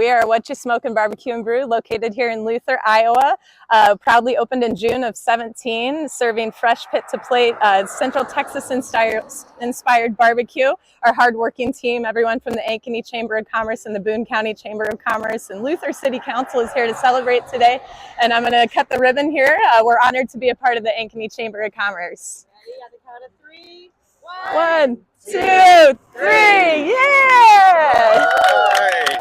We are Whatcha Smokin BBQ Brew, located here in Luther, Iowa. Proudly opened in June of 17, serving fresh pit to plate, Central Texas inspired barbecue. Our hardworking team, everyone from the Ankeny Chamber of Commerce and the Boone County Chamber of Commerce and Luther City Council is here to celebrate today. And I'm going to cut the ribbon here. We're honored to be a part of the Ankeny Chamber of Commerce. Ready? On the count of three. 1, 2, 3, yeah! All right.